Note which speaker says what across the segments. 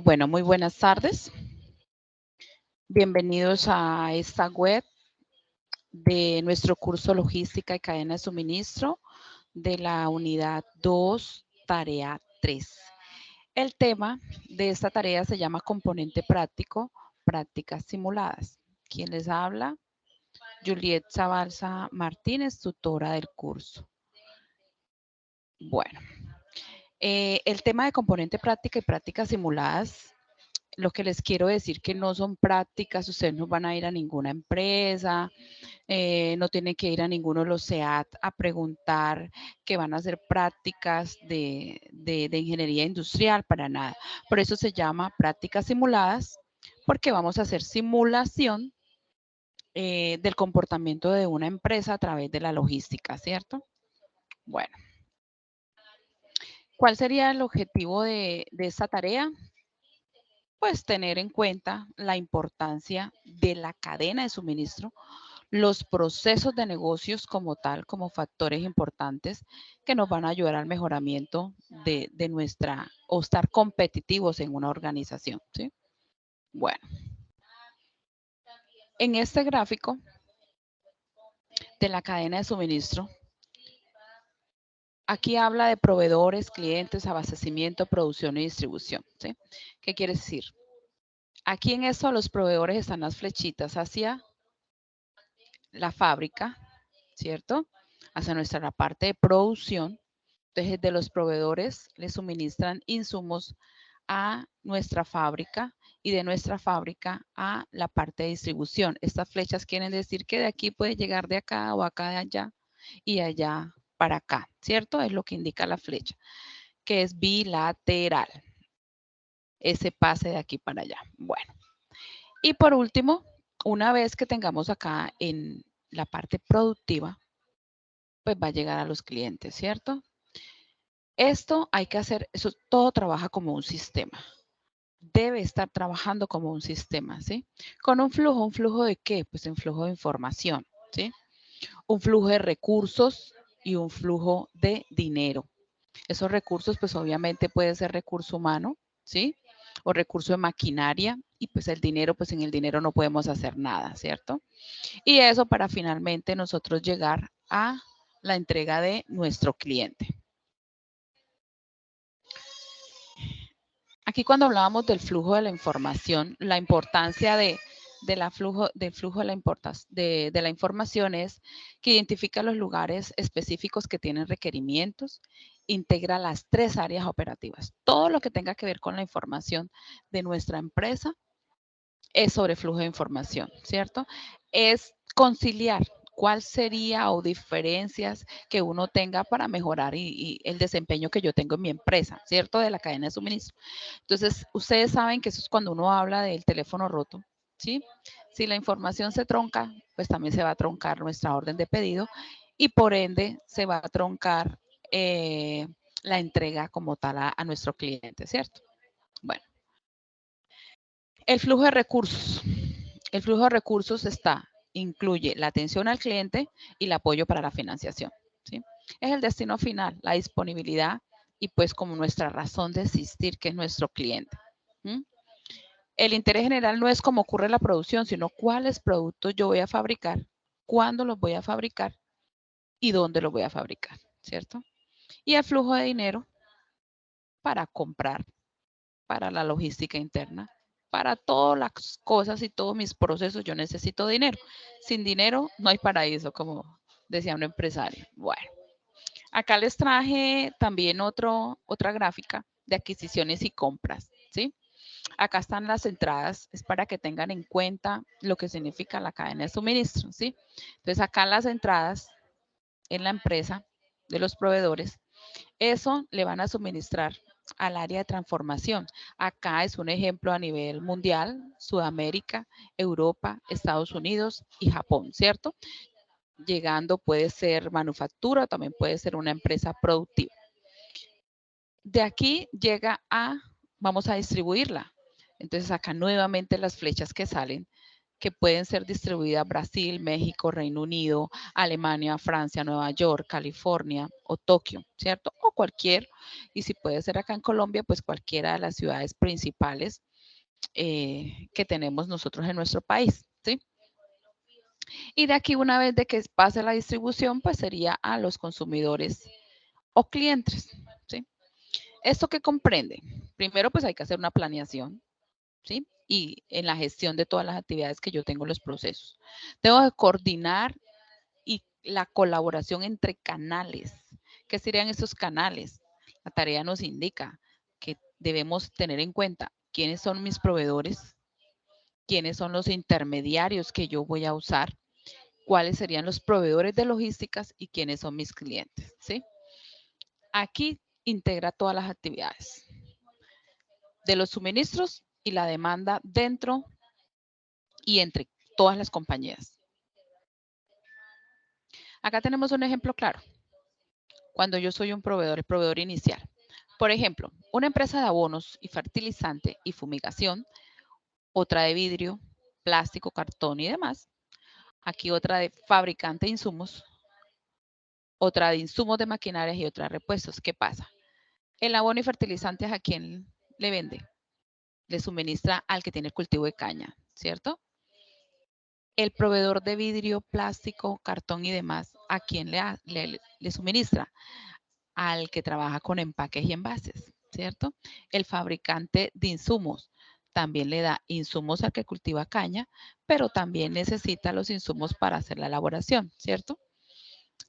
Speaker 1: Bueno, muy buenas tardes. Bienvenidos a esta web de nuestro curso Logística y Cadena de Suministro de la unidad 2, tarea 3. El tema de esta tarea se llama Componente Práctico, Prácticas Simuladas. ¿Quién les habla? Juliet Zabalza Martínez, tutora del curso. Bueno, el tema de componente práctica y prácticas simuladas, lo que les quiero decir que no son prácticas, ustedes no van a ir a ninguna empresa, no tienen que ir a ninguno de los SEAT a preguntar que van a hacer prácticas de ingeniería industrial, para nada. Por eso se llama prácticas simuladas, porque vamos a hacer simulación del comportamiento de una empresa a través de la logística, ¿cierto? Bueno, ¿cuál sería el objetivo de esta tarea? Pues tener en cuenta la importancia de la cadena de suministro, los procesos de negocios como tal, como factores importantes que nos van a ayudar al mejoramiento de nuestra, o estar competitivos en una organización, ¿sí? Bueno, en este gráfico de la cadena de suministro, aquí habla de proveedores, clientes, abastecimiento, producción y distribución, ¿sí? ¿Qué quiere decir? Aquí en eso los proveedores están las flechitas hacia la fábrica, ¿cierto? Hacia nuestra parte de producción. Entonces, de los proveedores le suministran insumos a nuestra fábrica y de nuestra fábrica a la parte de distribución. Estas flechas quieren decir que de aquí puede llegar de acá o acá de allá y allá para acá, ¿cierto? Es lo que indica la flecha, que es bilateral. Ese pase de aquí para allá. Bueno, y por último, una vez que tengamos acá en la parte productiva, pues va a llegar a los clientes, ¿cierto? Esto hay que hacer, eso todo trabaja como un sistema. Debe estar trabajando como un sistema, ¿sí? Con ¿un flujo de qué? Pues un flujo de información, ¿sí? Un flujo de recursos y un flujo de dinero. Esos recursos, pues obviamente puede ser recurso humano, ¿sí? O recurso de maquinaria y pues el dinero, pues en el dinero no podemos hacer nada, ¿cierto? Y eso para finalmente nosotros llegar a la entrega de nuestro cliente. Aquí cuando hablábamos del flujo de la información, la importancia del flujo de la información es que identifica los lugares específicos que tienen requerimientos, integra las 3 áreas operativas. Todo lo que tenga que ver con la información de nuestra empresa es sobre flujo de información, ¿cierto? Es conciliar cuál sería o diferencias que uno tenga para mejorar y el desempeño que yo tengo en mi empresa, ¿cierto? De la cadena de suministro. Entonces, ustedes saben que eso es cuando uno habla del teléfono roto, ¿sí? Si la información se tronca, pues también se va a troncar nuestra orden de pedido y por ende se va a troncar la entrega como tal a nuestro cliente, ¿cierto? Bueno, el flujo de recursos. El flujo de recursos incluye la atención al cliente y el apoyo para la financiación, ¿sí? Es el destino final, la disponibilidad y pues como nuestra razón de existir, que es nuestro cliente. ¿Mm? El interés general no es cómo ocurre la producción, sino cuáles productos yo voy a fabricar, cuándo los voy a fabricar y dónde los voy a fabricar, ¿cierto? Y el flujo de dinero para comprar, para la logística interna, para todas las cosas y todos mis procesos yo necesito dinero. Sin dinero no hay paraíso, como decía un empresario. Bueno, acá les traje también otra gráfica de adquisiciones y compras, ¿sí? Acá están las entradas, es para que tengan en cuenta lo que significa la cadena de suministro, ¿sí? Entonces acá las entradas en la empresa de los proveedores, eso le van a suministrar al área de transformación. Acá es un ejemplo a nivel mundial, Sudamérica, Europa, Estados Unidos y Japón, ¿cierto? Llegando puede ser manufactura, también puede ser una empresa productiva. De aquí vamos a distribuirla. Entonces acá nuevamente las flechas que salen que pueden ser distribuidas a Brasil, México, Reino Unido, Alemania, Francia, Nueva York, California o Tokio, ¿cierto? O cualquier, y si puede ser acá en Colombia, pues cualquiera de las ciudades principales que tenemos nosotros en nuestro país, ¿sí? Y de aquí, una vez de que pase la distribución, pues sería a los consumidores o clientes, ¿sí? ¿Esto qué comprende? Primero, pues hay que hacer una planeación, ¿sí? Y en la gestión de todas las actividades que yo tengo en los procesos. Tengo que coordinar y la colaboración entre canales. ¿Qué serían esos canales? La tarea nos indica que debemos tener en cuenta quiénes son mis proveedores, quiénes son los intermediarios que yo voy a usar, cuáles serían los proveedores de logísticas y quiénes son mis clientes, ¿sí? Aquí integra todas las actividades de los suministros y la demanda dentro y entre todas las compañías. Acá tenemos un ejemplo claro. Cuando yo soy un proveedor, el proveedor inicial. Por ejemplo, una empresa de abonos y fertilizante y fumigación, otra de vidrio, plástico, cartón y demás. Aquí otra de fabricante de insumos, otra de insumos de maquinarias y otra de repuestos. ¿Qué pasa? El abono y fertilizantes, ¿a quién le vende? Le suministra al que tiene el cultivo de caña, ¿cierto? El proveedor de vidrio, plástico, cartón y demás, ¿a quién le suministra? Al que trabaja con empaques y envases, ¿cierto? El fabricante de insumos también le da insumos al que cultiva caña, pero también necesita los insumos para hacer la elaboración, ¿cierto?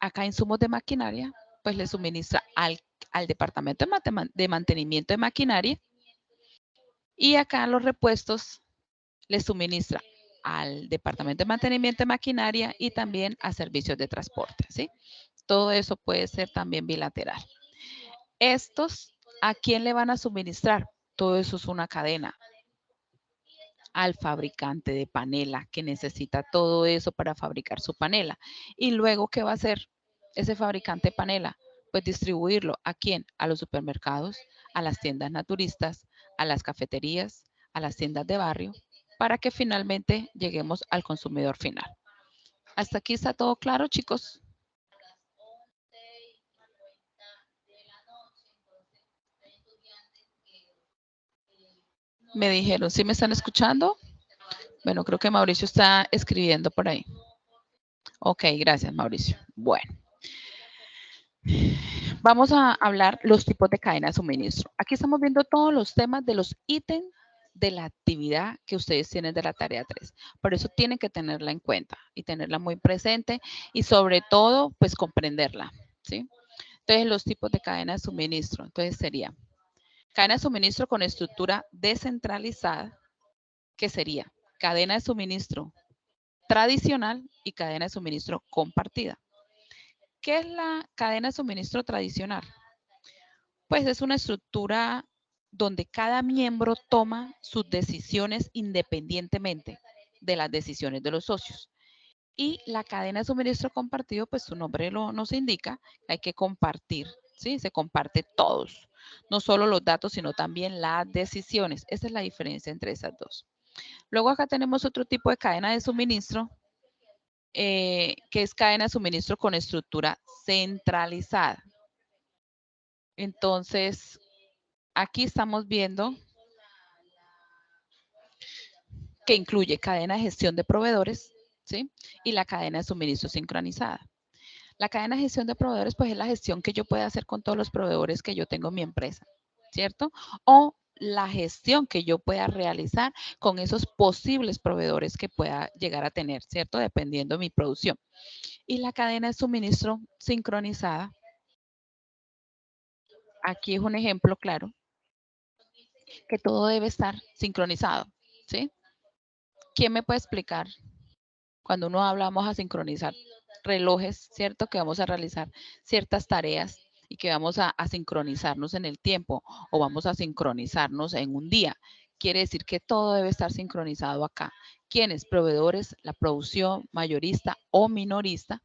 Speaker 1: Acá insumos de maquinaria, pues le suministra al departamento de mantenimiento de maquinaria, y acá los repuestos le suministra al departamento de mantenimiento de maquinaria y también a servicios de transporte, ¿sí? Todo eso puede ser también bilateral. Estos, ¿a quién le van a suministrar? Todo eso es una cadena. Al fabricante de panela que necesita todo eso para fabricar su panela. Y luego, ¿qué va a hacer ese fabricante de panela? Pues distribuirlo. ¿A quién? A los supermercados, a las tiendas naturistas, a las cafeterías, a las tiendas de barrio, para que finalmente lleguemos al consumidor final. Hasta aquí está todo claro, chicos. Me dijeron, ¿sí me están escuchando? Bueno, creo que Mauricio está escribiendo por ahí. Ok, gracias, Mauricio. Bueno, vamos a hablar los tipos de cadena de suministro. Aquí estamos viendo todos los temas de los ítems de la actividad que ustedes tienen de la tarea 3. Por eso tienen que tenerla en cuenta y tenerla muy presente y sobre todo, pues comprenderla, ¿sí? Entonces, los tipos de cadena de suministro. Entonces, sería cadena de suministro con estructura descentralizada, que sería cadena de suministro tradicional y cadena de suministro compartida. ¿Qué es la cadena de suministro tradicional? Pues es una estructura donde cada miembro toma sus decisiones independientemente de las decisiones de los socios. Y la cadena de suministro compartido, pues su nombre nos indica, hay que compartir, ¿sí? Se comparte todos, no solo los datos, sino también las decisiones. Esa es la diferencia entre esas dos. Luego acá tenemos otro tipo de cadena de suministro, que es cadena de suministro con estructura centralizada. Entonces, aquí estamos viendo que incluye cadena de gestión de proveedores, ¿sí? Y la cadena de suministro sincronizada. La cadena de gestión de proveedores, pues es la gestión que yo puedo hacer con todos los proveedores que yo tengo en mi empresa, ¿cierto? O la gestión que yo pueda realizar con esos posibles proveedores que pueda llegar a tener, ¿cierto? Dependiendo de mi producción. Y la cadena de suministro sincronizada, aquí es un ejemplo claro, que todo debe estar sincronizado, ¿sí? ¿Quién me puede explicar cuando uno habla, vamos a sincronizar relojes, ¿cierto? Que vamos a realizar ciertas tareas y que vamos a sincronizarnos en el tiempo o vamos a sincronizarnos en un día. Quiere decir que todo debe estar sincronizado acá. ¿Quiénes? Proveedores, la producción, mayorista o minorista,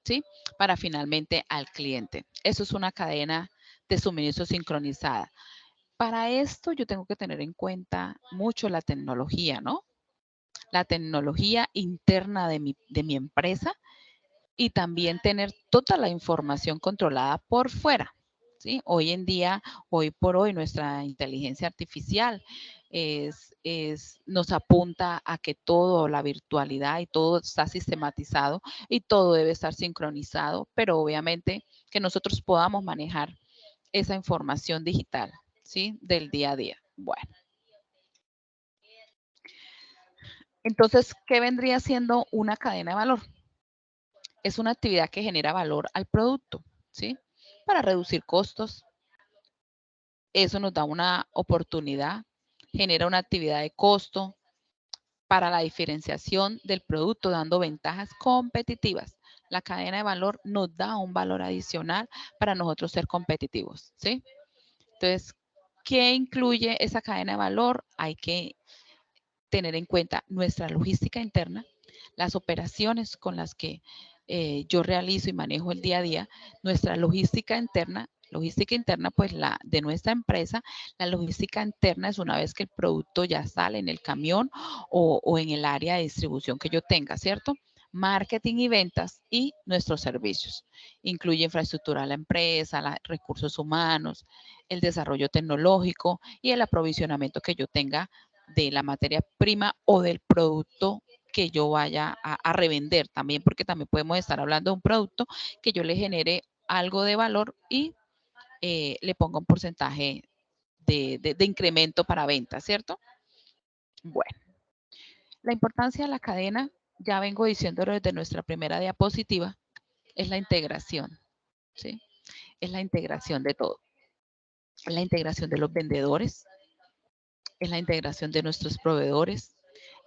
Speaker 1: ¿sí? Para finalmente al cliente. Eso es una cadena de suministro sincronizada. Para esto yo tengo que tener en cuenta mucho la tecnología, ¿no? la tecnología interna de mi empresa y también tener toda la información controlada por fuera. ¿Sí? Hoy en día, hoy por hoy, nuestra inteligencia artificial nos apunta a que todo, la virtualidad y todo está sistematizado y todo debe estar sincronizado, pero obviamente que nosotros podamos manejar esa información digital, ¿sí? Del día a día. Bueno. Entonces, ¿qué vendría siendo una cadena de valor? Es una actividad que genera valor al producto, ¿sí? Para reducir costos. Eso nos da una oportunidad, genera una actividad de costo para la diferenciación del producto, dando ventajas competitivas. La cadena de valor nos da un valor adicional para nosotros ser competitivos, ¿sí? Entonces, ¿qué incluye esa cadena de valor? Hay que tener en cuenta nuestra logística interna, las operaciones con las que yo realizo y manejo el día a día, nuestra logística interna, pues la de nuestra empresa, la logística interna es una vez que el producto ya sale en el camión o en el área de distribución que yo tenga, ¿cierto? Marketing y ventas y nuestros servicios. Incluye infraestructura de la empresa, recursos humanos, el desarrollo tecnológico y el aprovisionamiento que yo tenga de la materia prima o del producto que yo vaya a revender también, porque también podemos estar hablando de un producto que yo le genere algo de valor y le ponga un porcentaje de incremento para venta, ¿cierto? Bueno, la importancia de la cadena, ya vengo diciéndolo desde nuestra primera diapositiva, es la integración, ¿sí? Es la integración de todo. Es la integración de los vendedores, es la integración de nuestros proveedores,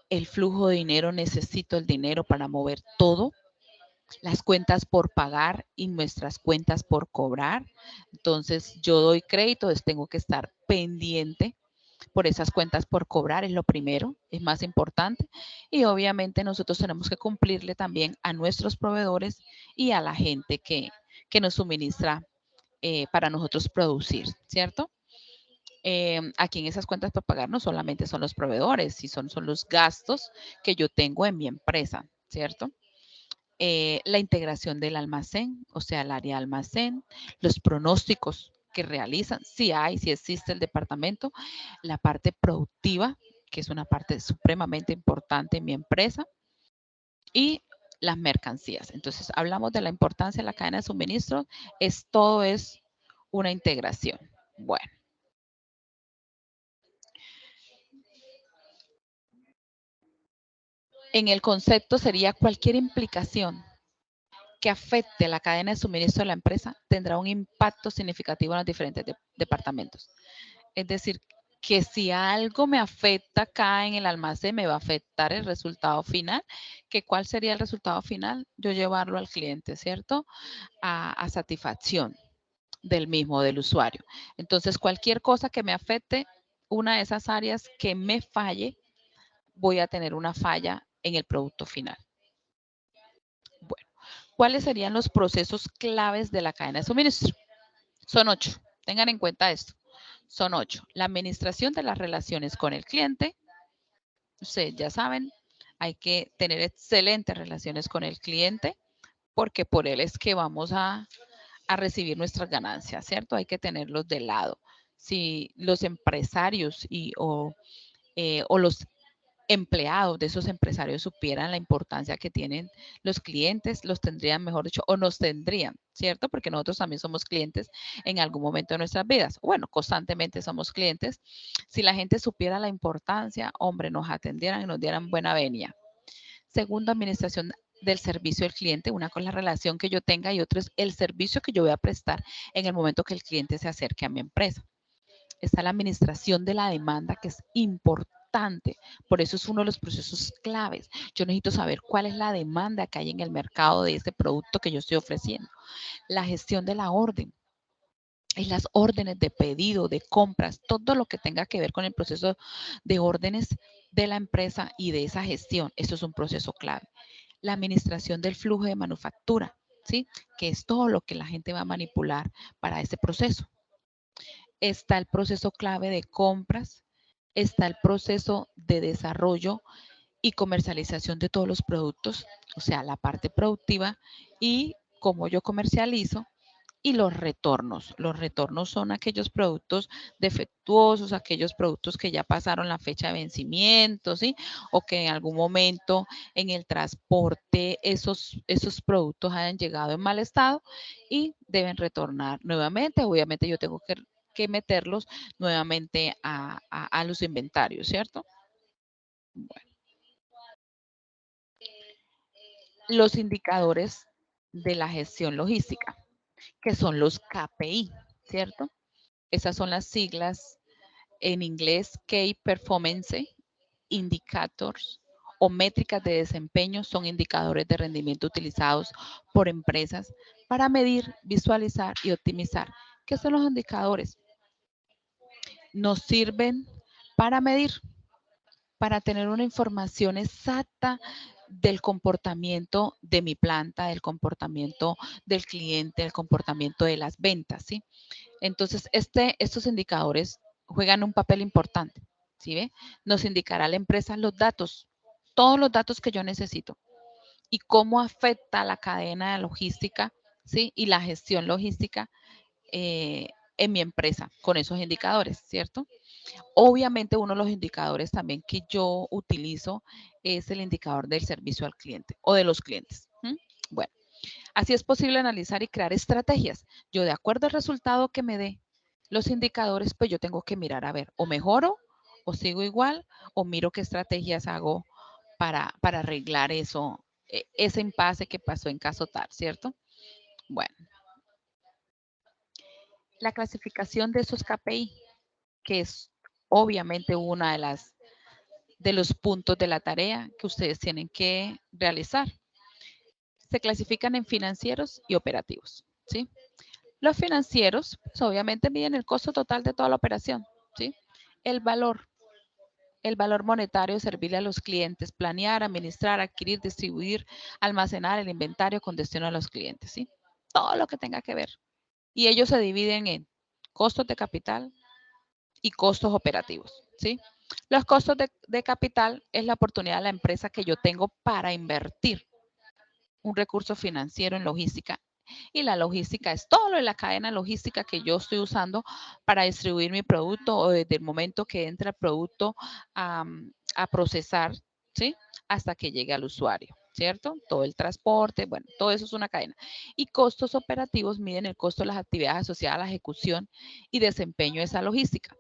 Speaker 1: el flujo de dinero, necesito el dinero para mover todo, las cuentas por pagar y nuestras cuentas por cobrar. Entonces, yo doy crédito, tengo que estar pendiente por esas cuentas por cobrar, es lo primero, es más importante. Y obviamente nosotros tenemos que cumplirle también a nuestros proveedores y a la gente que nos suministra para nosotros producir, ¿cierto? Aquí en esas cuentas por pagar no solamente son los proveedores, son los gastos que yo tengo en mi empresa, ¿cierto? La integración del almacén, o sea, el área de almacén, los pronósticos que realizan, si existe el departamento, la parte productiva, que es una parte supremamente importante en mi empresa, y las mercancías. Entonces, hablamos de la importancia de la cadena de suministro, todo es una integración. Bueno. En el concepto sería cualquier implicación que afecte la cadena de suministro de la empresa tendrá un impacto significativo en los diferentes departamentos. Es decir, que si algo me afecta acá en el almacén, me va a afectar el resultado final. ¿Que cuál sería el resultado final? Yo llevarlo al cliente, ¿cierto? A satisfacción del mismo, del usuario. Entonces, cualquier cosa que me afecte una de esas áreas que me falle, voy a tener una falla en el producto final. Bueno, ¿cuáles serían los procesos claves de la cadena de suministro? Son 8. Tengan en cuenta esto. Son 8. La administración de las relaciones con el cliente. Ustedes ya saben, hay que tener excelentes relaciones con el cliente porque por él es que vamos a recibir nuestras ganancias, ¿cierto? Hay que tenerlos de lado. Si los empresarios o los empleados de esos empresarios supieran la importancia que tienen los clientes, los tendrían, mejor dicho, o nos tendrían, ¿cierto? Porque nosotros también somos clientes en algún momento de nuestras vidas. Bueno, constantemente somos clientes. Si la gente supiera la importancia, hombre, nos atendieran y nos dieran buena venia. Segundo, administración del servicio al cliente. Una con la relación que yo tenga y otra es el servicio que yo voy a prestar en el momento que el cliente se acerque a mi empresa. Está la administración de la demanda, que es importante. Por eso es uno de los procesos claves. Yo necesito saber cuál es la demanda que hay en el mercado de ese producto que yo estoy ofreciendo. La gestión de la orden. Y las órdenes de pedido, de compras, todo lo que tenga que ver con el proceso de órdenes de la empresa y de esa gestión. Esto es un proceso clave. La administración del flujo de manufactura, ¿sí? Que es todo lo que la gente va a manipular para ese proceso. Está el proceso clave de compras, está el proceso de desarrollo y comercialización de todos los productos, o sea, la parte productiva y cómo yo comercializo. Y los retornos. Los retornos son aquellos productos defectuosos, aquellos productos que ya pasaron la fecha de vencimiento, ¿sí? O que en algún momento en el transporte esos productos hayan llegado en mal estado y deben retornar nuevamente. Obviamente yo tengo que meterlos nuevamente a los inventarios, ¿cierto? Bueno. Los indicadores de la gestión logística, que son los KPI, ¿cierto? Esas son las siglas en inglés, Key Performance Indicators o métricas de desempeño, son indicadores de rendimiento utilizados por empresas para medir, visualizar y optimizar. ¿Qué son los indicadores? Nos sirven para medir, para tener una información exacta del comportamiento de mi planta, del comportamiento del cliente, del comportamiento de las ventas, ¿sí? Entonces, estos indicadores juegan un papel importante, ¿sí ve? Nos indicará a la empresa los datos, todos los datos que yo necesito y cómo afecta la cadena de logística, ¿sí? Y la gestión logística en mi empresa con esos indicadores, ¿cierto? Obviamente uno de los indicadores también que yo utilizo es el indicador del servicio al cliente o de los clientes. Bueno, así es posible analizar y crear estrategias. Yo de acuerdo al resultado que me dé los indicadores, pues yo tengo que mirar a ver, o mejoro, o sigo igual, o miro qué estrategias hago para arreglar eso, ese impasse que pasó en caso tal, ¿cierto? Bueno, la clasificación de esos KPI, que es obviamente una de los puntos de la tarea que ustedes tienen que realizar. Se clasifican en financieros y operativos, ¿sí? Los financieros, pues, obviamente miden el costo total de toda la operación, ¿sí? El valor monetario, servirle a los clientes, planear, administrar, adquirir, distribuir, almacenar el inventario con destino a los clientes, ¿sí? Todo lo que tenga que ver. Y ellos se dividen en costos de capital y costos operativos, ¿sí? Los costos de capital es la oportunidad de la empresa que yo tengo para invertir un recurso financiero en logística. Y la logística es todo lo de la cadena logística que yo estoy usando para distribuir mi producto o desde el momento que entra el producto a procesar, ¿sí? Hasta que llegue al usuario, ¿cierto? Todo el transporte, bueno, todo eso es una cadena. Y costos operativos miden el costo de las actividades asociadas a la ejecución y desempeño de esa logística,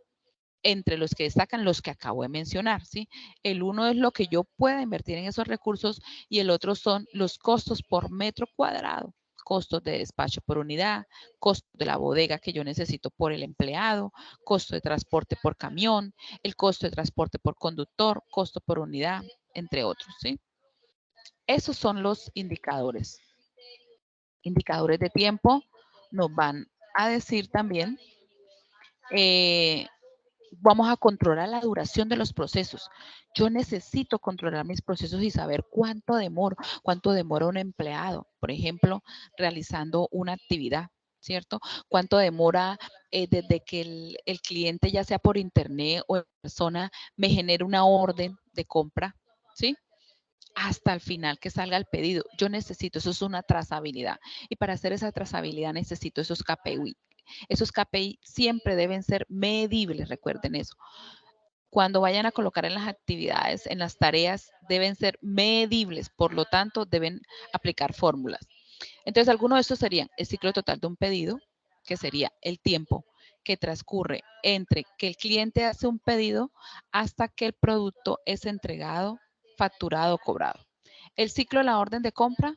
Speaker 1: entre los que destacan los que acabo de mencionar, ¿sí? El uno es lo que yo pueda invertir en esos recursos y el otro son los costos por metro cuadrado, costos de despacho por unidad, costo de la bodega que yo necesito por el empleado, costo de transporte por camión, el costo de transporte por conductor, costo por unidad, entre otros, ¿sí? Esos son los indicadores. Indicadores de tiempo nos van a decir también vamos a controlar la duración de los procesos. Yo necesito controlar mis procesos y saber cuánto demora un empleado, por ejemplo, realizando una actividad, ¿cierto? Cuánto demora desde que el cliente, ya sea por internet o en persona, me genere una orden de compra, ¿sí? Hasta el final que salga el pedido. Yo necesito, eso es una trazabilidad. Y para hacer esa trazabilidad necesito esos KPI. Esos KPI siempre deben ser medibles, recuerden eso. Cuando vayan a colocar en las actividades, en las tareas, deben ser medibles, por lo tanto, deben aplicar fórmulas. Entonces, algunos de estos serían el ciclo total de un pedido, que sería el tiempo que transcurre entre que el cliente hace un pedido hasta que el producto es entregado, facturado o cobrado. El ciclo de la orden de compra,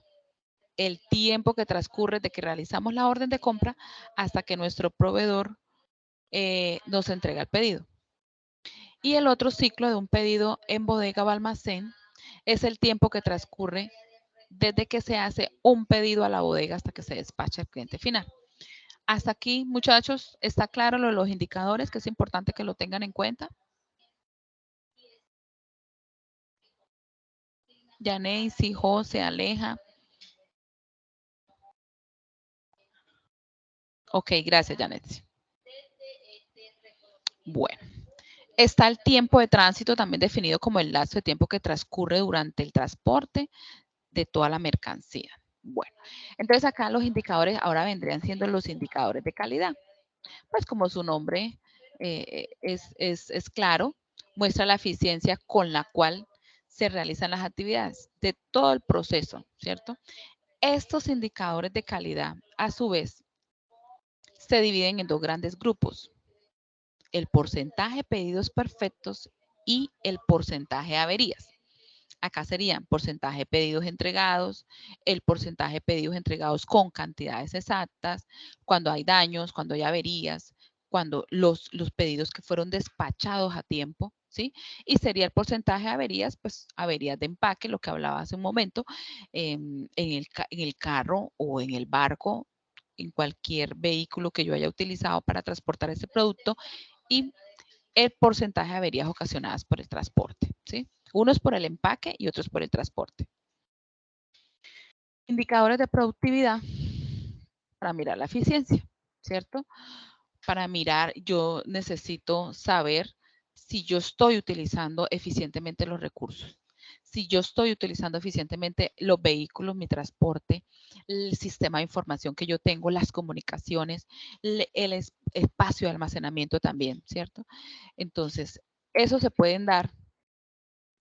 Speaker 1: el tiempo que transcurre de que realizamos la orden de compra hasta que nuestro proveedor nos entrega el pedido. Y el otro ciclo de un pedido en bodega o almacén es el tiempo que transcurre desde que se hace un pedido a la bodega hasta que se despacha al cliente final. Hasta aquí, muchachos, ¿está claro lo de los indicadores? Que es importante que lo tengan en cuenta. Yaneisi, José, Aleja. Ok, gracias, Janet. Bueno, Está el tiempo de tránsito, también definido como el lapso de tiempo que transcurre durante el transporte de toda la mercancía. Bueno, entonces acá los indicadores ahora vendrían siendo los indicadores de calidad. Pues como su nombre es claro, muestra la eficiencia con la cual se realizan las actividades de todo el proceso, ¿cierto? Estos indicadores de calidad, a su vez, se dividen en dos grandes grupos: el porcentaje de pedidos perfectos y el porcentaje de averías. Acá serían porcentaje de pedidos entregados, el porcentaje de pedidos entregados con cantidades exactas, cuando hay daños, cuando hay averías, cuando los pedidos que fueron despachados a tiempo, ¿sí? Y sería el porcentaje de averías, pues averías de empaque, lo que hablaba hace un momento, en el carro o en el barco, en cualquier vehículo que yo haya utilizado para transportar ese producto, y el porcentaje de averías ocasionadas por el transporte, ¿sí? Unos por el empaque y otros por el transporte. Indicadores de productividad para mirar la eficiencia, ¿cierto? Para mirar, yo necesito saber si yo estoy utilizando eficientemente los recursos, si yo estoy utilizando eficientemente los vehículos, mi transporte, el sistema de información que yo tengo, las comunicaciones, el espacio de almacenamiento también, ¿cierto? Entonces, eso se pueden dar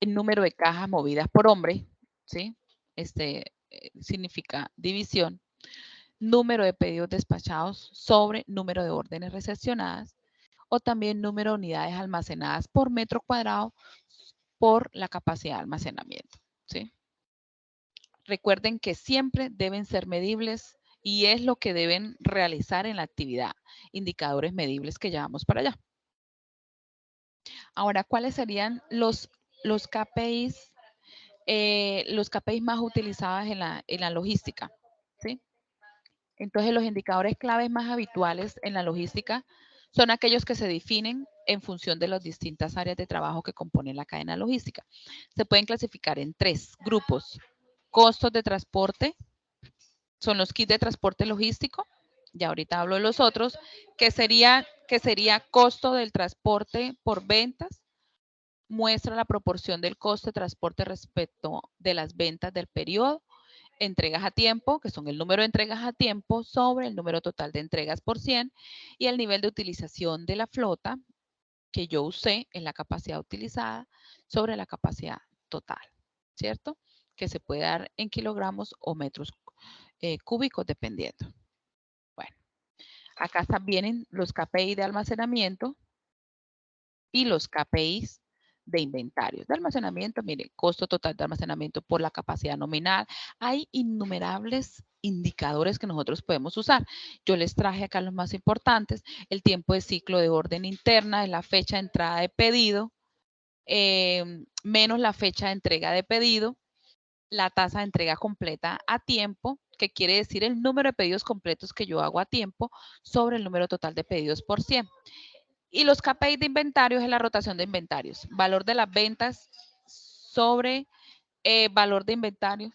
Speaker 1: el número de cajas movidas por hombre, ¿sí? Significa división, número de pedidos despachados sobre número de órdenes recepcionadas, o también número de unidades almacenadas por metro cuadrado por la capacidad de almacenamiento, ¿sí? Recuerden que siempre deben ser medibles y es lo que deben realizar en la actividad, indicadores medibles que llevamos para allá. Ahora, ¿cuáles serían los KPIs? Los KPIs más utilizados en la logística, ¿sí? Entonces, los indicadores claves más habituales en la logística son aquellos que se definen en función de las distintas áreas de trabajo que componen la cadena logística. Se pueden clasificar en tres grupos: costos de transporte, son los kits de transporte logístico, ya ahorita hablo de los otros, que sería costo del transporte por ventas, muestra la proporción del costo de transporte respecto de las ventas del periodo, entregas a tiempo, que son el número de entregas a tiempo sobre el número total de entregas por 100, y el nivel de utilización de la flota que yo usé en la capacidad utilizada sobre la capacidad total, ¿cierto? Que se puede dar en kilogramos o metros cúbicos dependiendo. Bueno, acá vienen los KPI de almacenamiento y los KPIs de inventarios. De almacenamiento, mire, costo total de almacenamiento por la capacidad nominal. Hay innumerables indicadores que nosotros podemos usar. Yo les traje acá los más importantes: el tiempo de ciclo de orden interna, es la fecha de entrada de pedido, menos la fecha de entrega de pedido, la tasa de entrega completa a tiempo, que quiere decir el número de pedidos completos que yo hago a tiempo sobre el número total de pedidos por 100. Y los KPIs de inventarios es la rotación de inventarios, valor de las ventas sobre valor de inventario.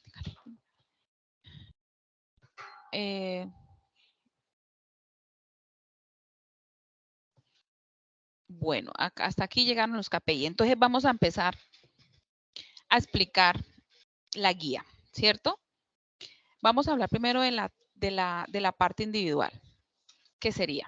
Speaker 1: Bueno, hasta aquí llegaron los KPI. Entonces vamos a empezar a explicar la guía, ¿cierto? Vamos a hablar primero de la parte individual. ¿Qué sería?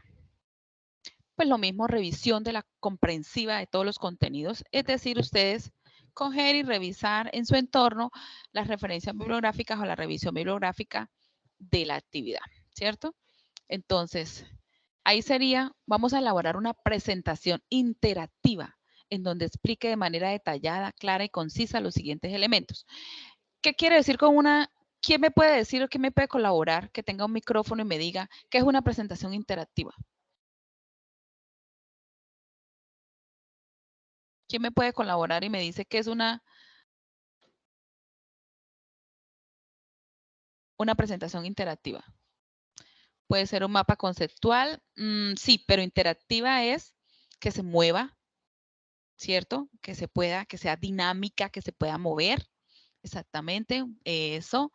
Speaker 1: Pues lo mismo, revisión de la comprensiva de todos los contenidos, es decir, ustedes coger y revisar en su entorno las referencias bibliográficas o la revisión bibliográfica de la actividad, ¿cierto? Entonces, ahí sería, vamos a elaborar una presentación interactiva en donde explique de manera detallada, clara y concisa los siguientes elementos. ¿Qué quiere decir con una? ¿Quién me puede decir o quién me puede colaborar que tenga un micrófono y me diga qué es una presentación interactiva? ¿Quién me puede colaborar y me dice qué es una presentación interactiva? Puede ser un mapa conceptual, sí, pero interactiva es que se mueva, ¿cierto? Que se pueda, que sea dinámica, que se pueda mover. Exactamente, eso.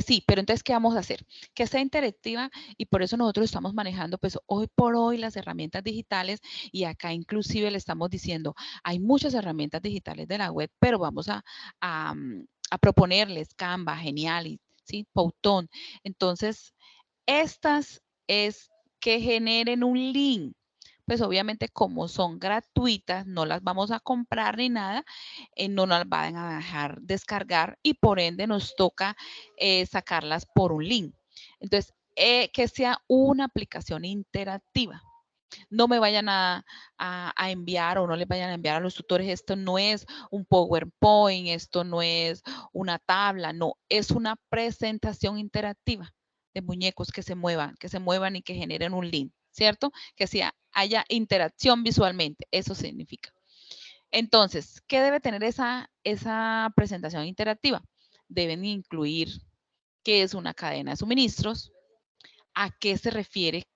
Speaker 1: Sí, pero entonces, ¿qué vamos a hacer? Que sea interactiva y por eso nosotros estamos manejando, pues hoy por hoy las herramientas digitales y acá inclusive le estamos diciendo, hay muchas herramientas digitales de la web, pero vamos a proponerles Canva, Genial, y, ¿sí? Powtoon. Entonces, estas es que generen un link. Pues obviamente como son gratuitas, no las vamos a comprar ni nada, no nos van a dejar descargar y por ende nos toca sacarlas por un link. Entonces, que sea una aplicación interactiva. No me vayan a enviar o no les vayan a enviar a los tutores, esto no es un PowerPoint, esto no es una tabla, no, es una presentación interactiva de muñecos que se muevan y que generen un link, ¿cierto? Que sea, haya interacción visualmente, eso significa. Entonces, ¿qué debe tener esa presentación interactiva? Deben incluir qué es una cadena de suministros, a qué se refiere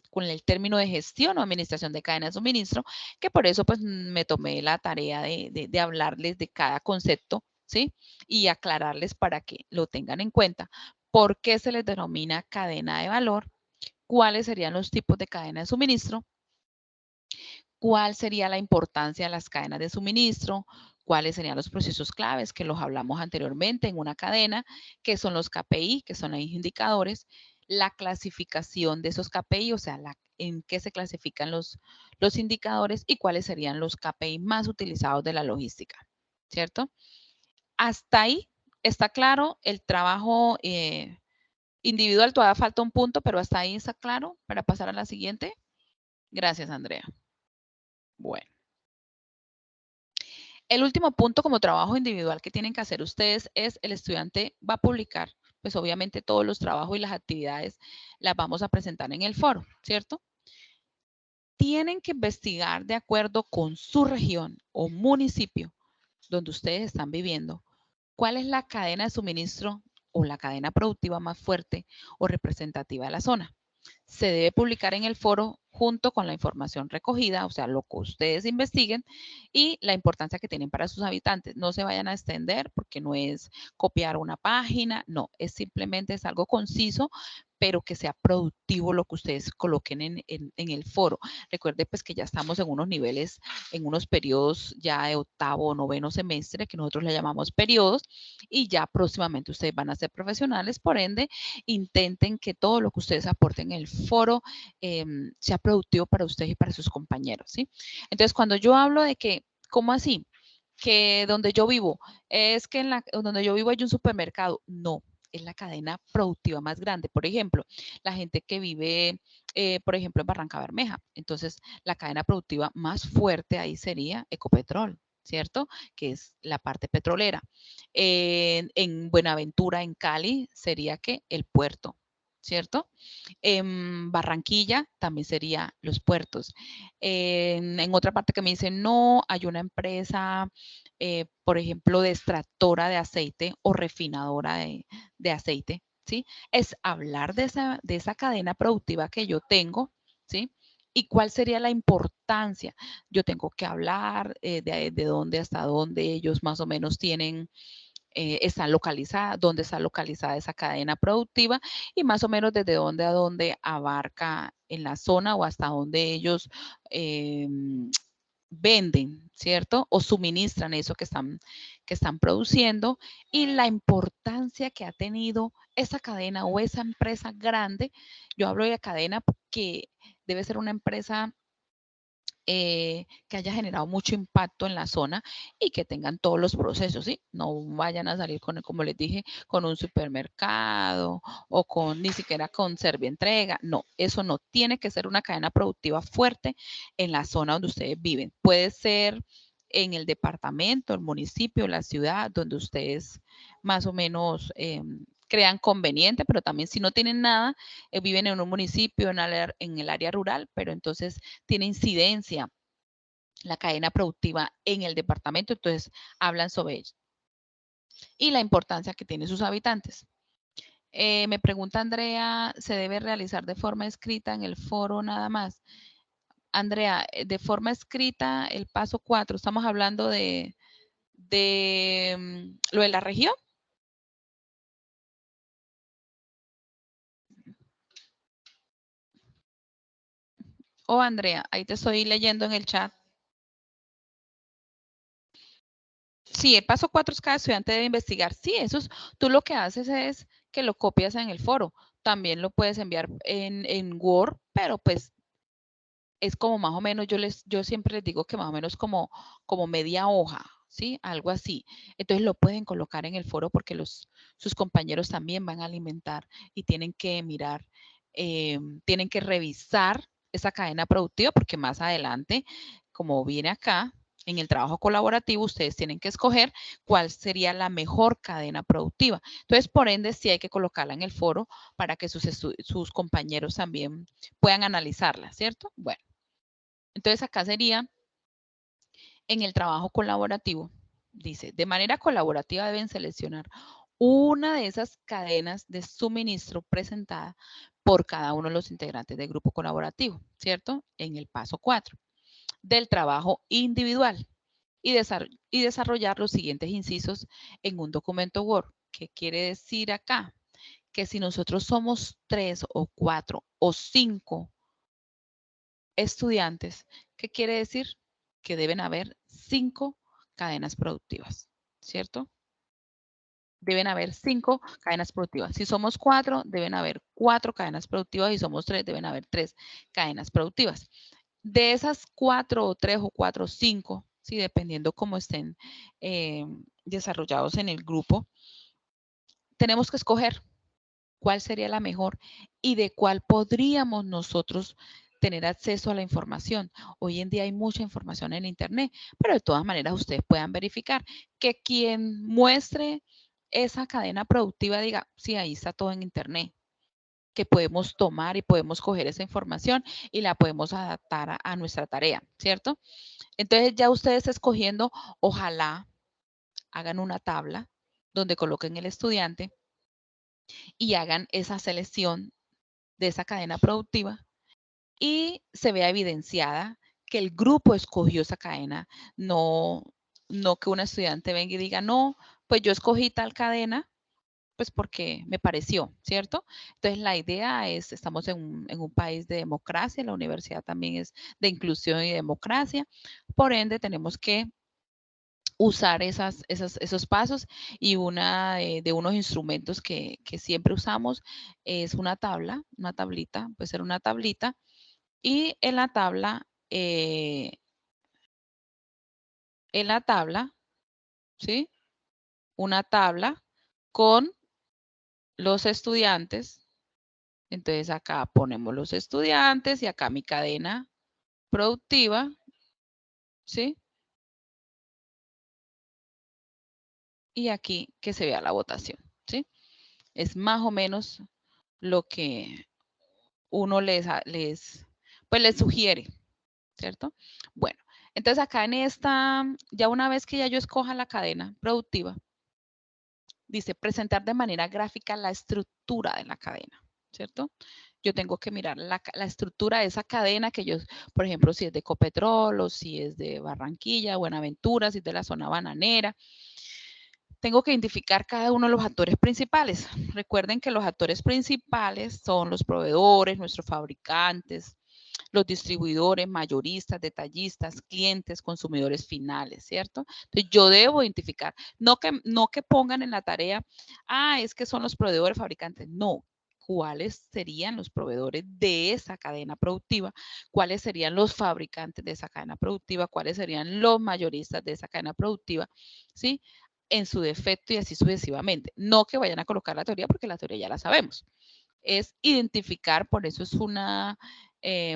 Speaker 1: con el término de gestión o administración de cadena de suministro, que por eso pues me tomé la tarea de hablarles de cada concepto, ¿sí? Y aclararles para que lo tengan en cuenta. ¿Por qué se les denomina cadena de valor? ¿Cuáles serían los tipos de cadena de suministro? ¿Cuál sería la importancia de las cadenas de suministro? ¿Cuáles serían los procesos claves que los hablamos anteriormente en una cadena? ¿Qué son los KPI? ¿Qué son los indicadores? La clasificación de esos KPI, o sea, en qué se clasifican los indicadores y cuáles serían los KPI más utilizados de la logística, ¿cierto? Hasta ahí está claro el trabajo individual, todavía falta un punto, pero hasta ahí está claro para pasar a la siguiente. Gracias, Andrea. Bueno. El último punto como trabajo individual que tienen que hacer ustedes es el estudiante va a publicar, pues obviamente todos los trabajos y las actividades las vamos a presentar en el foro, ¿cierto? Tienen que investigar de acuerdo con su región o municipio donde ustedes están viviendo, cuál es la cadena de suministro o la cadena productiva más fuerte o representativa de la zona. Se debe publicar en el foro junto con la información recogida, o sea, lo que ustedes investiguen y la importancia que tienen para sus habitantes. No se vayan a extender porque no es copiar una página, no, es simplemente es algo conciso, pero que sea productivo lo que ustedes coloquen en el foro. Recuerde pues que ya estamos en unos niveles, en unos periodos ya de octavo o noveno semestre, que nosotros le llamamos periodos, y ya próximamente ustedes van a ser profesionales, por ende, intenten que todo lo que ustedes aporten en el foro sea productivo para ustedes y para sus compañeros, ¿sí? Entonces, cuando yo hablo de que, ¿cómo así? Que donde yo vivo, es que donde yo vivo hay un supermercado. No, es la cadena productiva más grande. Por ejemplo, la gente que vive, por ejemplo, en Barranca Bermeja. Entonces, la cadena productiva más fuerte ahí sería Ecopetrol, ¿cierto? Que es la parte petrolera. En Buenaventura, en Cali, sería que el puerto, ¿cierto? En Barranquilla también sería los puertos. En otra parte que me dicen, no, hay una empresa, por ejemplo, de extractora de aceite o refinadora de aceite, ¿sí? Es hablar de esa cadena productiva que yo tengo, ¿sí? ¿Y cuál sería la importancia? Yo tengo que hablar de dónde hasta dónde ellos más o menos tienen están localizadas, dónde está localizada esa cadena productiva y más o menos desde dónde a dónde abarca en la zona o hasta dónde ellos eh, venden, ¿cierto? O suministran eso que están produciendo y la importancia que ha tenido esa cadena o esa empresa grande. Yo hablo de cadena porque debe ser una empresa que haya generado mucho impacto en la zona y que tengan todos los procesos, ¿sí? No vayan a salir con, como les dije, con un supermercado o con ni siquiera con Servientrega. No, eso no. Tiene que ser una cadena productiva fuerte en la zona donde ustedes viven. Puede ser en el departamento, el municipio, la ciudad, donde ustedes más o menos crean conveniente, pero también si no tienen nada, viven en un municipio, en el área rural, pero entonces tiene incidencia la cadena productiva en el departamento, entonces hablan sobre ello y la importancia que tienen sus habitantes. Me pregunta Andrea, ¿se debe realizar de forma escrita en el foro nada más? Andrea, de forma escrita, el paso 4, estamos hablando de lo de la región. Oh, Andrea, ahí te estoy leyendo en el chat. Sí, el paso 4 es cada estudiante debe investigar. Sí, eso es, tú lo que haces es que lo copias en el foro. También lo puedes enviar en Word, pero pues es como más o menos, yo siempre les digo que más o menos como media hoja, ¿sí? Algo así. Entonces lo pueden colocar en el foro porque sus compañeros también van a alimentar y tienen que mirar, tienen que revisar esa cadena productiva porque más adelante, como viene acá, en el trabajo colaborativo, ustedes tienen que escoger cuál sería la mejor cadena productiva. Entonces, por ende, sí hay que colocarla en el foro para que sus compañeros también puedan analizarla, ¿cierto? Bueno. Entonces acá sería en el trabajo colaborativo, dice, de manera colaborativa deben seleccionar una de esas cadenas de suministro presentada por cada uno de los integrantes del grupo colaborativo, ¿cierto? En el paso 4 del trabajo individual y desarrollar los siguientes incisos en un documento Word. ¿Qué quiere decir acá? Que si nosotros somos 3 o 4 o 5 estudiantes, ¿qué quiere decir? Que deben haber 5 cadenas productivas, ¿cierto? Deben haber 5 cadenas productivas. Si somos 4, deben haber 4 cadenas productivas. Y somos 3, deben haber 3 cadenas productivas. De esas 4 o 3 o 4 o 5, ¿sí? Dependiendo cómo estén desarrollados en el grupo, tenemos que escoger cuál sería la mejor y de cuál podríamos nosotros tener acceso a la información. Hoy en día hay mucha información en Internet, pero de todas maneras ustedes puedan verificar que quien muestre esa cadena productiva diga, sí, ahí está todo en Internet, que podemos tomar y podemos coger esa información y la podemos adaptar a nuestra tarea, ¿cierto? Entonces ya ustedes escogiendo, ojalá hagan una tabla donde coloquen el estudiante y hagan esa selección de esa cadena productiva y se vea evidenciada que el grupo escogió esa cadena, no, no que un estudiante venga y diga, no, pues yo escogí tal cadena, pues porque me pareció, ¿cierto? Entonces la idea es, estamos en un país de democracia, la universidad también es de inclusión y democracia, por ende tenemos que usar esos pasos y una de unos instrumentos que siempre usamos es una tabla, una tablita, puede ser una tablita y en la tabla, ¿sí? Una tabla con los estudiantes. Entonces acá ponemos los estudiantes y acá mi cadena productiva, ¿sí? Y aquí que se vea la votación, ¿sí? Es más o menos lo que uno pues les sugiere, ¿cierto? Bueno, entonces acá en esta, ya una vez que ya yo escoja la cadena productiva, dice presentar de manera gráfica la estructura de la cadena, ¿cierto? Yo tengo que mirar la estructura de esa cadena que yo, por ejemplo, si es de Ecopetrol o si es de Barranquilla, Buenaventura, si es de la zona bananera. Tengo que identificar cada uno de los actores principales. Recuerden que los actores principales son los proveedores, nuestros fabricantes, los distribuidores, mayoristas, detallistas, clientes, consumidores finales, ¿cierto? Entonces yo debo identificar, no que pongan en la tarea, es que son los proveedores fabricantes, no. ¿Cuáles serían los proveedores de esa cadena productiva? ¿Cuáles serían los fabricantes de esa cadena productiva? ¿Cuáles serían los mayoristas de esa cadena productiva? ¿Sí? En su defecto y así sucesivamente. No que vayan a colocar la teoría porque la teoría ya la sabemos. Es identificar, por eso es una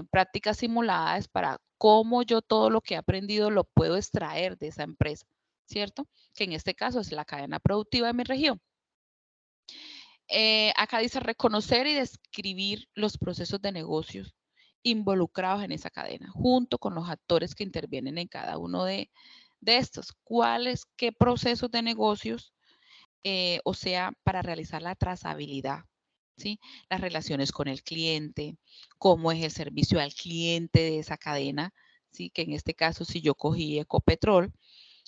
Speaker 1: práctica simulada, es para cómo yo todo lo que he aprendido lo puedo extraer de esa empresa, ¿cierto? Que en este caso es la cadena productiva de mi región. Acá dice reconocer y describir los procesos de negocios involucrados en esa cadena, junto con los actores que intervienen en cada uno de estos. ¿Qué procesos de negocios? O sea, para realizar la trazabilidad, ¿sí? Las relaciones con el cliente, cómo es el servicio al cliente de esa cadena, ¿sí? Que en este caso, si yo cogí Ecopetrol,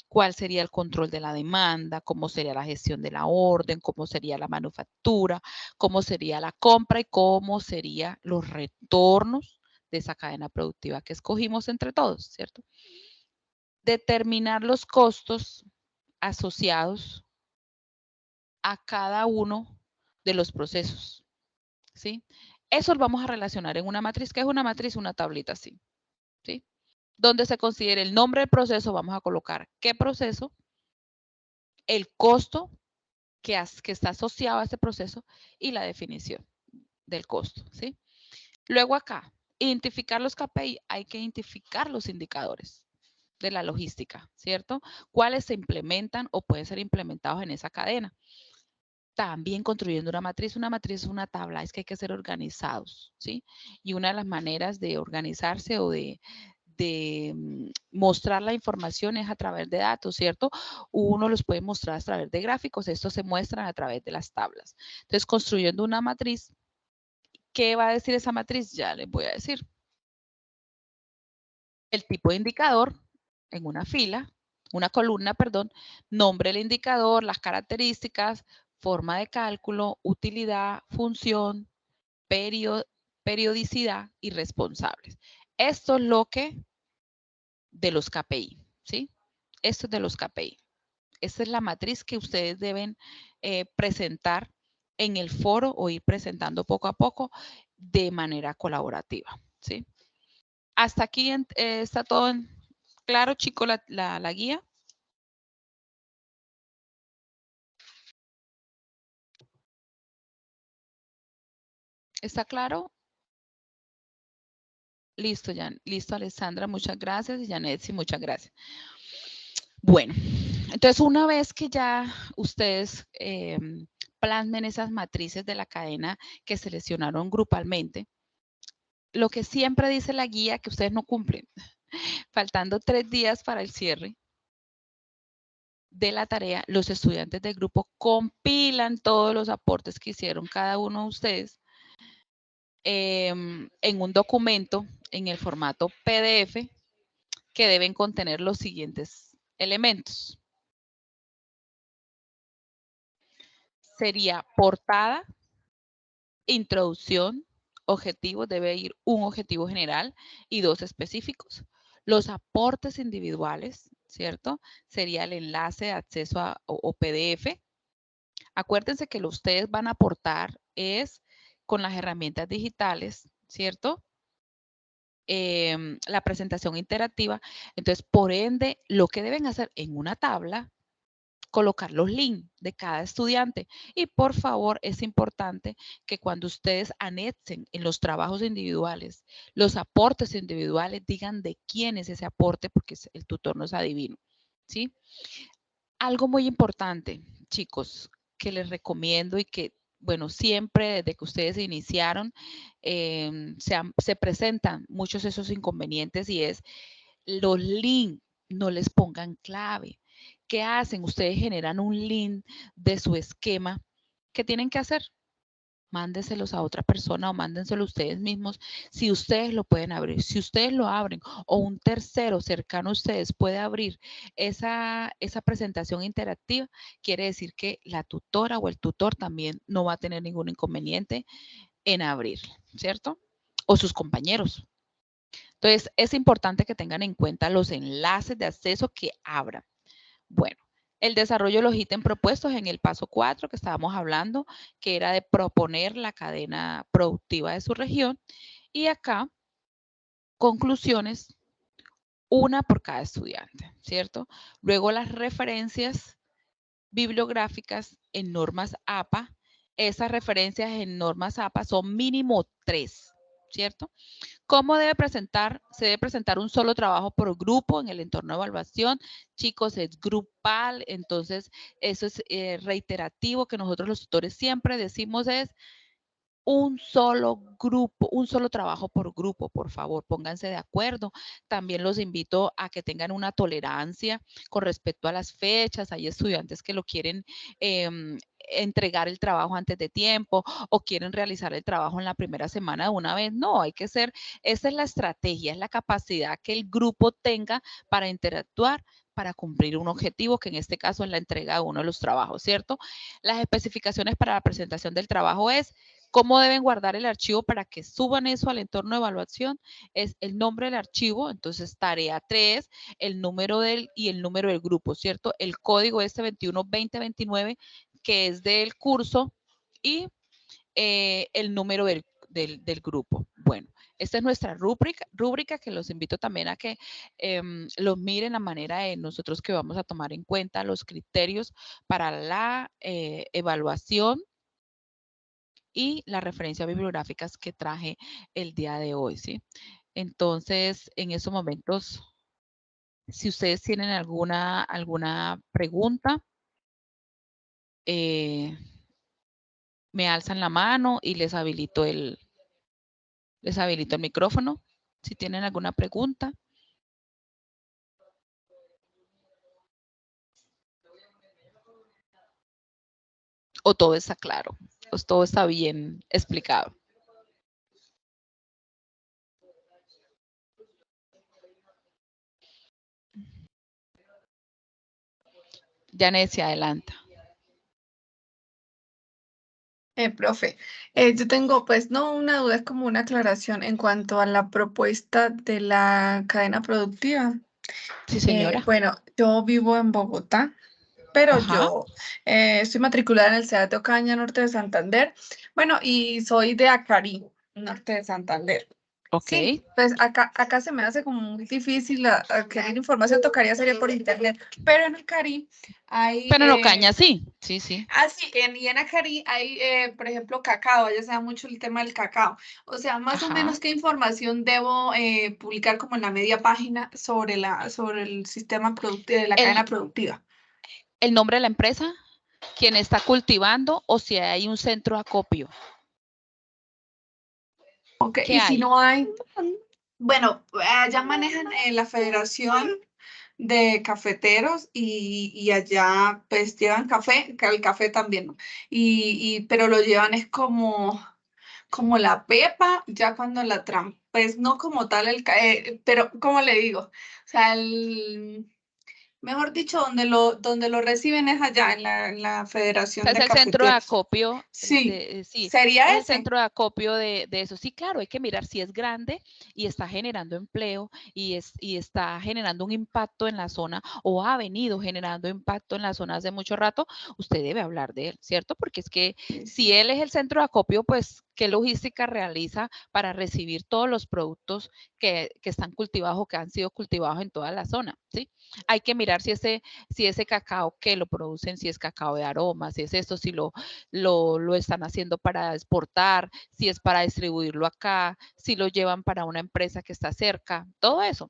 Speaker 1: cuál sería el control de la demanda, cómo sería la gestión de la orden, cómo sería la manufactura, cómo sería la compra y cómo serían los retornos de esa cadena productiva que escogimos entre todos, ¿cierto? Determinar los costos asociados a cada uno de los procesos, ¿sí? Eso lo vamos a relacionar en una matriz. ¿Qué es una matriz? Una tablita así, ¿sí? Donde se considere el nombre del proceso, vamos a colocar qué proceso, el costo que está asociado a ese proceso y la definición del costo, ¿sí? Luego acá, identificar los KPI, hay que identificar los indicadores de la logística, ¿cierto? Cuáles se implementan o pueden ser implementados en esa cadena. También construyendo una matriz es una tabla, es que hay que ser organizados, ¿sí? Y una de las maneras de organizarse o de mostrar la información es a través de datos, ¿cierto? Uno los puede mostrar a través de gráficos, estos se muestran a través de las tablas. Entonces, construyendo una matriz, ¿qué va a decir esa matriz? Ya les voy a decir. El tipo de indicador en una fila, una columna, perdón, nombre del indicador, las características, forma de cálculo, utilidad, función, periodicidad y responsables. Esto es lo que de los KPI, ¿sí? Esto es de los KPI. Esta es la matriz que ustedes deben presentar en el foro o ir presentando poco a poco de manera colaborativa, ¿sí? Hasta aquí está todo claro, chicos, la guía. ¿Está claro? Listo, listo, Alessandra, muchas gracias. Y Janet, sí, muchas gracias. Bueno, entonces una vez que ya ustedes plasmen esas matrices de la cadena que seleccionaron grupalmente, lo que siempre dice la guía que ustedes no cumplen, faltando 3 días para el cierre de la tarea, los estudiantes del grupo compilan todos los aportes que hicieron cada uno de ustedes en un documento en el formato PDF que deben contener los siguientes elementos. Sería portada, introducción, objetivo, debe ir un objetivo general y 2 específicos. Los aportes individuales, ¿cierto? Sería el enlace de acceso o PDF. Acuérdense que lo ustedes van a aportar es con las herramientas digitales, ¿cierto? La presentación interactiva. Entonces, por ende, lo que deben hacer en una tabla, colocar los links de cada estudiante. Y por favor, es importante que cuando ustedes anexen en los trabajos individuales, los aportes individuales, digan de quién es ese aporte, porque el tutor no es adivino, ¿sí? Algo muy importante, chicos, que les recomiendo y que, bueno, siempre desde que ustedes iniciaron, se presentan muchos de esos inconvenientes y es los links, no les pongan clave. ¿Qué hacen? Ustedes generan un link de su esquema. ¿Qué tienen que hacer? Mándenselos a otra persona o mándenselo ustedes mismos si ustedes lo pueden abrir. Si ustedes lo abren o un tercero cercano a ustedes puede abrir esa presentación interactiva, quiere decir que la tutora o el tutor también no va a tener ningún inconveniente en abrir, ¿cierto? O sus compañeros. Entonces, es importante que tengan en cuenta los enlaces de acceso que abran. Bueno, el desarrollo de los ítems propuestos en el paso 4 que estábamos hablando, que era de proponer la cadena productiva de su región. Y acá, conclusiones, una por cada estudiante, ¿cierto? Luego las referencias bibliográficas en normas APA. Esas referencias en normas APA son mínimo 3, ¿cierto? ¿Cómo debe presentar? Se debe presentar un solo trabajo por grupo en el entorno de evaluación. Chicos, es grupal, entonces eso es reiterativo que nosotros los tutores siempre decimos es un solo grupo, un solo trabajo por grupo, por favor, pónganse de acuerdo. También los invito a que tengan una tolerancia con respecto a las fechas. Hay estudiantes que lo quieren entregar el trabajo antes de tiempo o quieren realizar el trabajo en la primera semana de una vez. No, hay que ser, esa es la estrategia, es la capacidad que el grupo tenga para interactuar, para cumplir un objetivo, que en este caso es la entrega de uno de los trabajos, ¿cierto? Las especificaciones para la presentación del trabajo es ¿Cómo deben guardar el archivo para que suban eso al entorno de evaluación? Es el nombre del archivo, entonces tarea 3, el número y el número del grupo, ¿cierto? El código este 212029, que es del curso, y el número del grupo. Bueno, esta es nuestra rúbrica que los invito también a que los miren a manera de nosotros que vamos a tomar en cuenta los criterios para la evaluación y las referencias bibliográficas que traje el día de hoy, ¿sí? Entonces, en esos momentos, si ustedes tienen alguna pregunta, me alzan la mano y les habilito el micrófono. Si tienen alguna pregunta. O todo está claro, o todo está bien explicado. Janet, se adelanta.
Speaker 2: Profe, yo tengo pues no una duda, es como una aclaración en cuanto a la propuesta de la cadena productiva.
Speaker 1: Sí, señora.
Speaker 2: Bueno, yo vivo en Bogotá, pero
Speaker 1: Ajá.
Speaker 2: yo estoy matriculada en el CEDAT de Ocaña, norte de Santander. Bueno, y soy de Acarí, norte de Santander.
Speaker 1: Ok.
Speaker 2: Sí, pues acá se me hace como muy difícil adquirir información, tocaría sería por internet, pero en Acarí hay...
Speaker 1: Pero no caña, sí. Sí, sí.
Speaker 2: sí, y en Acarí hay, por ejemplo, cacao, ya se da mucho el tema del cacao. O sea, más o
Speaker 1: Ajá.
Speaker 2: menos qué información debo publicar como en la media página sobre el sistema productivo, de la cadena productiva.
Speaker 1: El nombre de la empresa, quién está cultivando o si hay un centro de acopio.
Speaker 2: Ok,
Speaker 1: ¿Qué
Speaker 2: y si
Speaker 1: hay?
Speaker 2: no hay, bueno, allá manejan la Federación de Cafeteros y allá pues llevan café, que el café también, ¿no? Pero lo llevan es como la pepa, ya cuando la pues no como tal pero ¿cómo le digo? O sea, mejor dicho, donde lo reciben es allá en la
Speaker 1: O sea,
Speaker 2: Federación
Speaker 1: es
Speaker 2: de
Speaker 1: el centro de
Speaker 2: Cafeteros.
Speaker 1: acopio,
Speaker 2: Sí,
Speaker 1: sí, es
Speaker 2: sería
Speaker 1: el
Speaker 2: ese.
Speaker 1: centro de acopio de eso. Sí, claro, hay que mirar si es grande y está generando empleo y está generando un impacto en la zona o ha venido generando impacto en la zona hace mucho rato, usted debe hablar de él, ¿cierto? Porque es que si él es el centro de acopio, pues, ¿qué logística realiza para recibir todos los productos que están cultivados o que han sido cultivados en toda la zona, ¿sí? Hay que mirar si ese cacao que lo producen, si es cacao de aroma, si es esto, si lo están haciendo para exportar, si es para distribuirlo acá, si lo llevan para una empresa que está cerca, todo eso.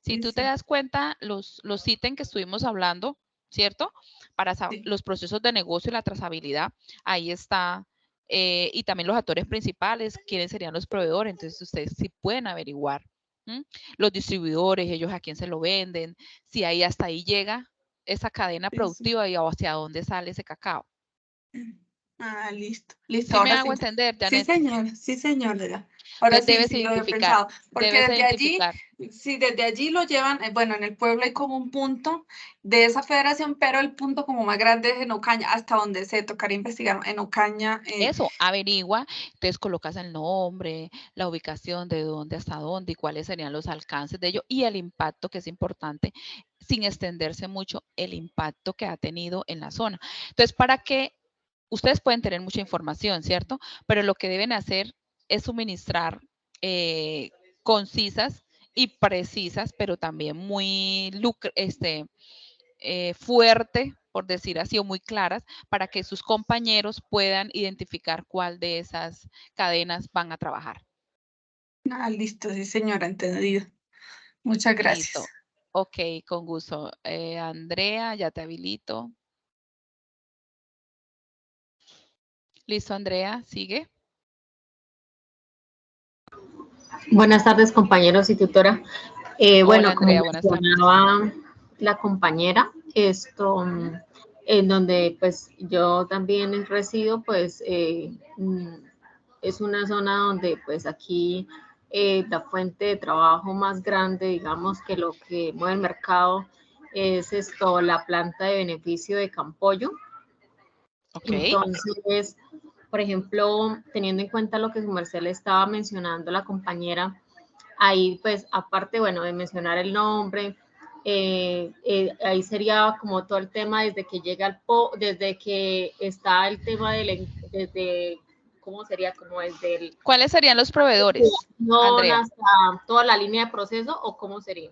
Speaker 1: Si tú te das cuenta, los ítems que estuvimos hablando, ¿cierto? Para los procesos de negocio y la trazabilidad, ahí está. Y también los actores principales, quiénes serían los proveedores, entonces ustedes sí pueden averiguar. Los distribuidores, ellos a quién se lo venden, si ahí hasta ahí llega esa cadena productiva y hacia dónde sale ese cacao.
Speaker 2: Listo,
Speaker 1: ¿Sí me
Speaker 2: ahora
Speaker 1: hago
Speaker 2: sí.
Speaker 1: entender,
Speaker 2: Sí,
Speaker 1: Janet?
Speaker 2: señora, sí, señora. Ahora
Speaker 1: Entonces
Speaker 2: sí,
Speaker 1: debes
Speaker 2: sí lo he
Speaker 1: identificar,
Speaker 2: pensado, porque desde allí,
Speaker 1: identificar.
Speaker 2: sí, desde allí lo llevan, bueno, en el pueblo hay como un punto de esa federación, pero el punto como más grande es en Ocaña, hasta donde se tocaría investigar en Ocaña.
Speaker 1: Eso, averigua, entonces colocas el nombre, la ubicación, de dónde hasta dónde y cuáles serían los alcances de ello y el impacto, que es importante, sin extenderse mucho, el impacto que ha tenido en la zona. Entonces, para que ustedes pueden tener mucha información, ¿cierto? Pero lo que deben hacer es suministrar concisas y precisas, pero también muy fuerte, por decir así, o muy claras, para que sus compañeros puedan identificar cuál de esas cadenas van a trabajar.
Speaker 2: Listo, sí, señora, entendido. Muchas gracias.
Speaker 1: Listo. Ok, con gusto. Andrea, ya te habilito. Listo, Andrea, sigue.
Speaker 3: Buenas tardes, compañeros y tutora.
Speaker 1: Hola,
Speaker 3: Bueno, como
Speaker 1: Andrea, buenas tardes.
Speaker 3: mencionaba la compañera, en donde pues yo también resido, pues es una zona donde pues aquí la fuente de trabajo más grande, digamos que lo que mueve el mercado es la planta de beneficio de Campollo.
Speaker 1: Ok.
Speaker 3: Entonces, por ejemplo, teniendo en cuenta lo que su merced le estaba mencionando la compañera, ahí pues aparte, bueno, de mencionar el nombre, ahí sería como todo el tema desde que llega desde que está el tema desde, ¿cómo sería? Como desde el...
Speaker 1: ¿Cuáles serían los proveedores, Andrea?
Speaker 3: Hasta toda la línea de proceso, ¿o cómo sería?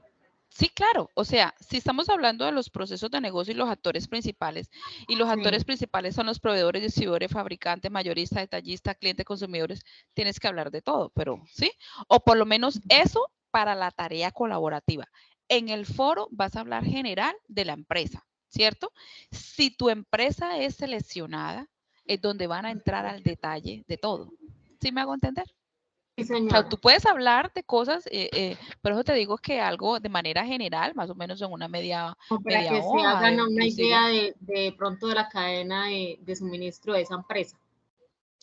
Speaker 1: Sí, claro. O sea, si estamos hablando de los procesos de negocio y los actores principales, y los actores principales son los proveedores, distribuidores, fabricantes, mayoristas, detallistas, clientes, consumidores, tienes que hablar de todo, pero sí. O por lo menos eso para la tarea colaborativa. En el foro vas a hablar general de la empresa, ¿cierto? Si tu empresa es seleccionada, es donde van a entrar al detalle de todo. ¿Sí me hago entender?
Speaker 3: Sí,
Speaker 1: O sea,
Speaker 3: señora.
Speaker 1: tú puedes hablar de cosas, pero eso te digo que algo de manera general, más o menos en una media
Speaker 3: Para que se
Speaker 1: hoja,
Speaker 3: hagan una
Speaker 1: inclusive.
Speaker 3: idea de pronto de la cadena de suministro de esa empresa.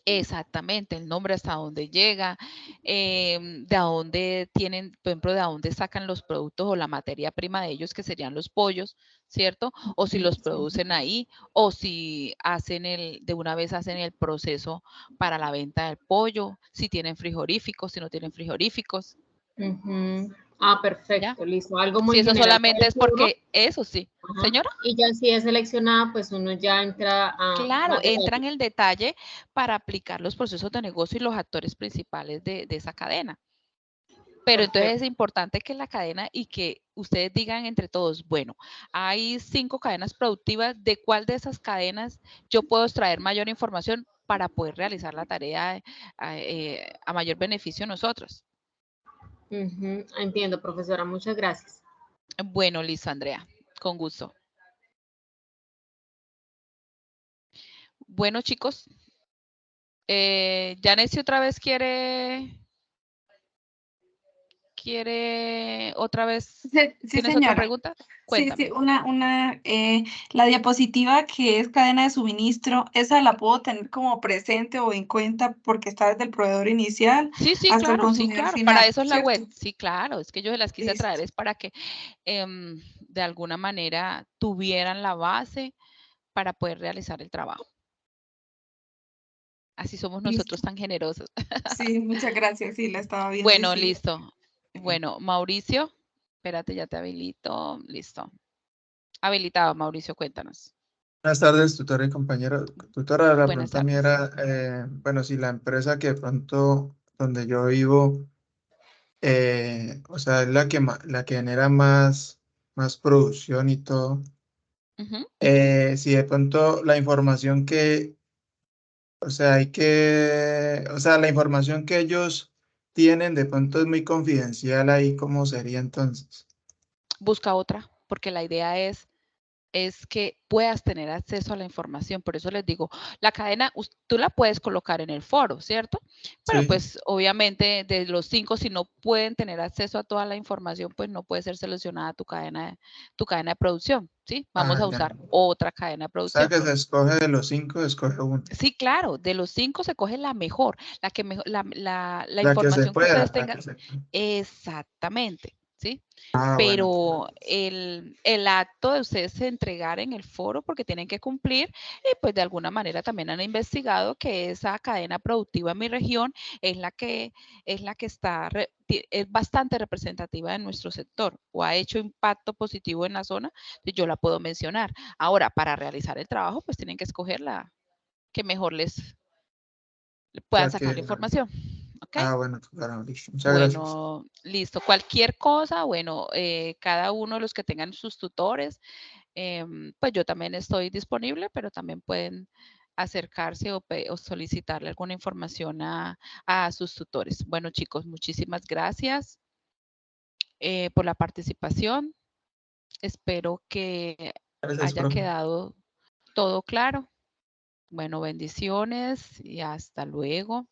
Speaker 1: Exactamente, el nombre hasta dónde llega, de dónde tienen, por ejemplo, de dónde sacan los productos o la materia prima de ellos, que serían los pollos, ¿cierto? O si los producen ahí, o si hacen de una vez hacen el proceso para la venta del pollo, si tienen frigoríficos, si no tienen frigoríficos.
Speaker 3: Ah, perfecto,
Speaker 1: ¿Ya?
Speaker 3: listo. Algo muy
Speaker 1: Si eso
Speaker 3: general.
Speaker 1: solamente es porque, eso sí.
Speaker 3: Ajá.
Speaker 1: Señora.
Speaker 3: Y ya si es seleccionada, pues uno ya entra a...
Speaker 1: Claro, entra en el detalle para aplicar los procesos de negocio y los actores principales de esa cadena. Pero entonces es importante que la cadena y que ustedes digan entre todos, bueno, hay 5 cadenas productivas, ¿de cuál de esas cadenas yo puedo extraer mayor información para poder realizar la tarea a mayor beneficio nosotros?
Speaker 3: Entiendo, profesora, muchas gracias.
Speaker 1: Bueno, listo, Andrea, con gusto. Bueno, chicos, Janessy otra vez quiere otra vez.
Speaker 2: Sí,
Speaker 1: ¿Tienes
Speaker 2: señora.
Speaker 1: otra pregunta? Cuéntame.
Speaker 2: Sí, la diapositiva que es cadena de suministro, esa la puedo tener como presente o en cuenta porque está desde el proveedor inicial
Speaker 1: Sí,
Speaker 2: hasta el
Speaker 1: claro, sí,
Speaker 2: consumidor
Speaker 1: claro.
Speaker 2: final,
Speaker 1: Para eso es la
Speaker 2: ¿cierto?
Speaker 1: web. Sí, claro. Es que yo se las quise traer,
Speaker 2: Listo.
Speaker 1: es para que de alguna manera tuvieran la base para poder realizar el trabajo. Así somos nosotros
Speaker 2: Listo.
Speaker 1: tan generosos.
Speaker 2: Sí, muchas gracias. Sí, la estaba viendo.
Speaker 1: Bueno,
Speaker 2: Sí.
Speaker 1: listo. Bueno, Mauricio, espérate, ya te habilito. Listo. Habilitado, Mauricio, cuéntanos.
Speaker 4: Buenas tardes, tutora y compañero. Tutora, la
Speaker 1: Buenas
Speaker 4: pregunta mía
Speaker 1: tardes.
Speaker 4: era, bueno, si la empresa que de pronto donde yo vivo, o sea, es la que genera más producción y todo,
Speaker 1: Ujú.
Speaker 4: si de pronto la información que, o sea, o sea, la información que ellos tienen de pronto es muy confidencial ahí, ¿cómo sería entonces?
Speaker 1: Busca otra, porque la idea es que puedas tener acceso a la información. Por eso les digo, la cadena, tú la puedes colocar en el foro, ¿cierto? Pero
Speaker 4: Sí.
Speaker 1: pues obviamente de los 5, si no pueden tener acceso a toda la información, pues no puede ser seleccionada tu cadena de producción, ¿sí? Vamos a
Speaker 4: Ya.
Speaker 1: usar otra cadena de
Speaker 4: O sea,
Speaker 1: producción.
Speaker 4: que se escoge de los 5, escoge uno.
Speaker 1: Sí, claro, de los 5 se coge la mejor, la que mejor, la
Speaker 4: La que se
Speaker 1: información que
Speaker 4: pueda,
Speaker 1: ustedes
Speaker 4: la
Speaker 1: tengan.
Speaker 4: que se pueda.
Speaker 1: Exactamente, ¿sí?
Speaker 4: Bueno.
Speaker 1: Pero el acto de ustedes entregar en el foro, porque tienen que cumplir, y pues de alguna manera también han investigado que esa cadena productiva en mi región es la que está, es bastante representativa de nuestro sector o ha hecho impacto positivo en la zona, yo la puedo mencionar. Ahora, para realizar el trabajo, pues tienen que escoger la que mejor les puedan sacar la información. ¿Ok?
Speaker 4: Bueno, claro, listo. Muchas gracias.
Speaker 1: Bueno, listo. Cualquier cosa, bueno, cada uno de los que tengan sus tutores, pues yo también estoy disponible, pero también pueden acercarse o solicitarle alguna información a sus tutores. Bueno, chicos, muchísimas gracias por la participación. Espero que
Speaker 4: Gracias,
Speaker 1: haya
Speaker 4: profe.
Speaker 1: quedado todo claro. Bueno, bendiciones y hasta luego.